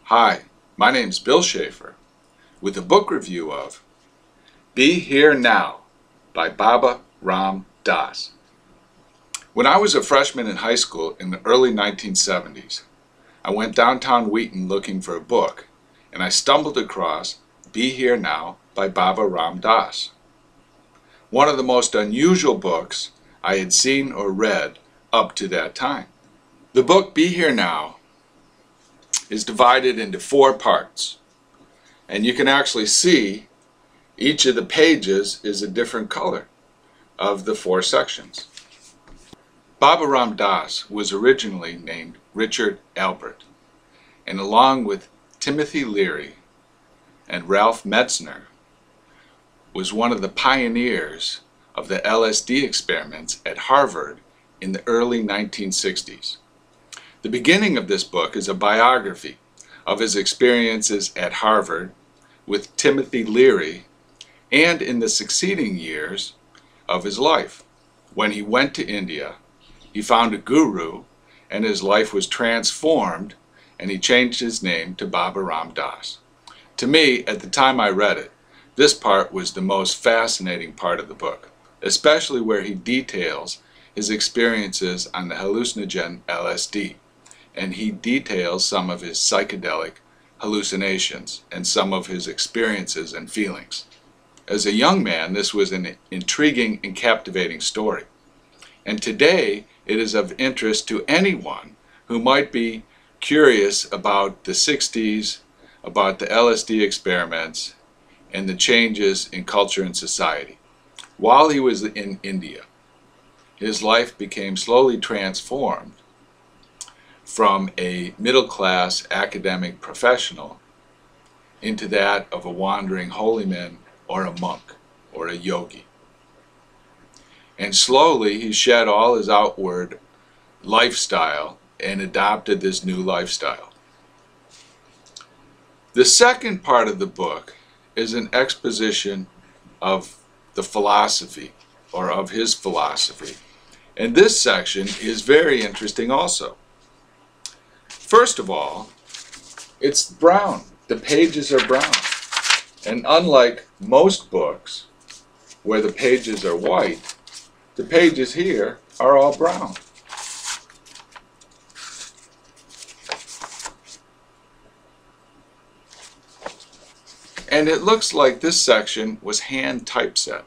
Hi, my name's Bill Schaeffer with a book review of Be Here Now by Baba Ram Dass. When I was a freshman in high school in the early 1970s, I went downtown Wheaton looking for a book, and I stumbled across Be Here Now by Baba Ram Dass. One of the most unusual books I had seen or read up to that time. The book Be Here Now is divided into 4 parts, and you can actually see each of the pages is a different color of the 4 sections. Baba Ram Dass was originally named Richard Albert, and along with Timothy Leary and Ralph Metzner was one of the pioneers of the LSD experiments at Harvard in the early 1960s. The beginning of this book is a biography of his experiences at Harvard with Timothy Leary and in the succeeding years of his life. When he went to India, he found a guru and his life was transformed, and he changed his name to Baba Ram Dass. To me, at the time I read it, this part was the most fascinating part of the book, especially where he details his experiences on the hallucinogen LSD. And he details some of his psychedelic hallucinations and some of his experiences and feelings. As a young man, this was an intriguing and captivating story. And today, it is of interest to anyone who might be curious about the 60s, about the LSD experiments, and the changes in culture and society. While he was in India, his life became slowly transformed from a middle-class academic professional into that of a wandering holy man or a monk or a yogi. And slowly he shed all his outward lifestyle and adopted this new lifestyle. The second part of the book is an exposition of the philosophy, or of his philosophy. And this section is very interesting also. First of all, it's brown. The pages are brown. And unlike most books where the pages are white, the pages here are all brown. And it looks like this section was hand typeset.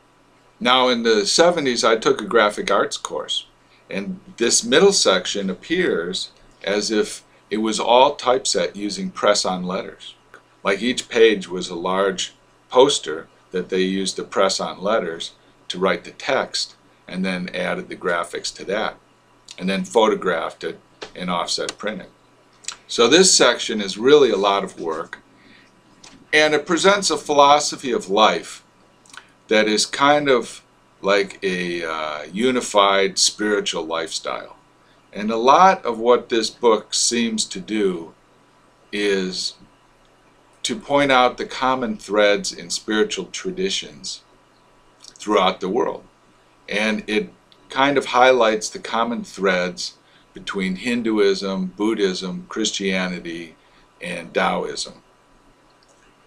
Now in the 70s I took a graphic arts course, and this middle section appears as if it was all typeset using press-on letters. Like each page was a large poster that they used to press on letters to write the text, and then added the graphics to that, and then photographed it in offset printing. So this section is really a lot of work, and it presents a philosophy of life that is kind of like a unified spiritual lifestyle. And a lot of what this book seems to do is to point out the common threads in spiritual traditions throughout the world. And it kind of highlights the common threads between Hinduism, Buddhism, Christianity, and Taoism,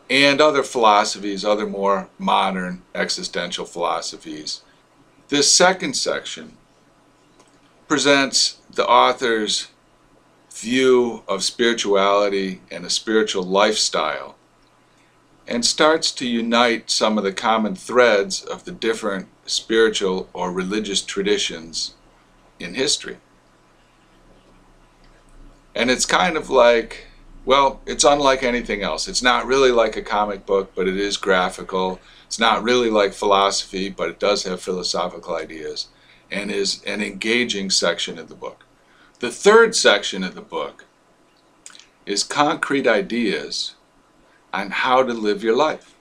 and other philosophies, other more modern existential philosophies. This second section presents the author's view of spirituality and a spiritual lifestyle, and starts to unite some of the common threads of the different spiritual or religious traditions in history. And it's kind of like, well, it's unlike anything else. It's not really like a comic book, but it is graphical. It's not really like philosophy, but it does have philosophical ideas, and is an engaging section of the book. The third section of the book is concrete ideas on how to live your life.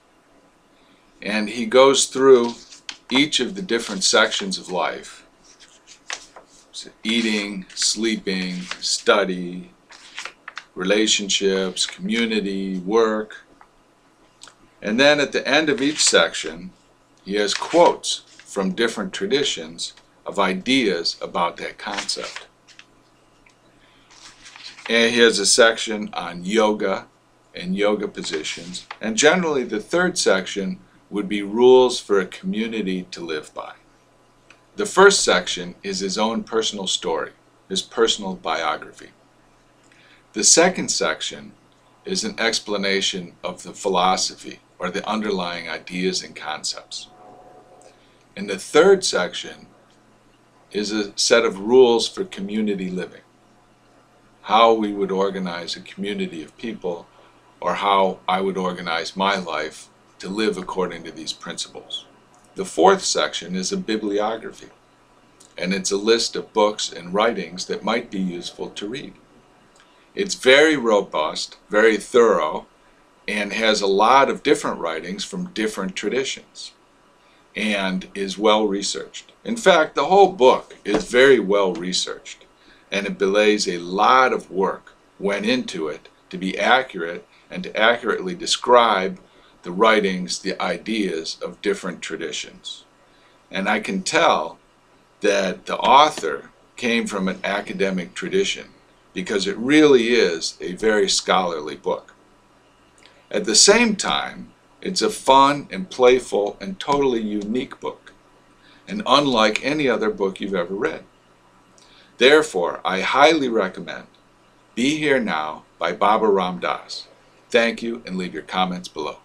And he goes through each of the different sections of life. So eating, sleeping, study, relationships, community, work. And then at the end of each section, he has quotes from different traditions of ideas about that concept. And he has a section on yoga, and yoga positions, and generally the third section would be rules for a community to live by. The first section is his own personal story, his personal biography. The second section is an explanation of the philosophy or the underlying ideas and concepts. And the third section is a set of rules for community living, how we would organize a community of people, or how I would organize my life to live according to these principles. The fourth section is a bibliography, and it's a list of books and writings that might be useful to read. It's very robust, very thorough, and has a lot of different writings from different traditions, and is well researched. In fact, the whole book is very well researched, and it belays a lot of work went into it to be accurate and to accurately describe the writings, the ideas of different traditions. And I can tell that the author came from an academic tradition because it really is a very scholarly book. At the same time, it's a fun and playful and totally unique book, and unlike any other book you've ever read. Therefore, I highly recommend Be Here Now by Baba Ram Dass. Thank you, and leave your comments below.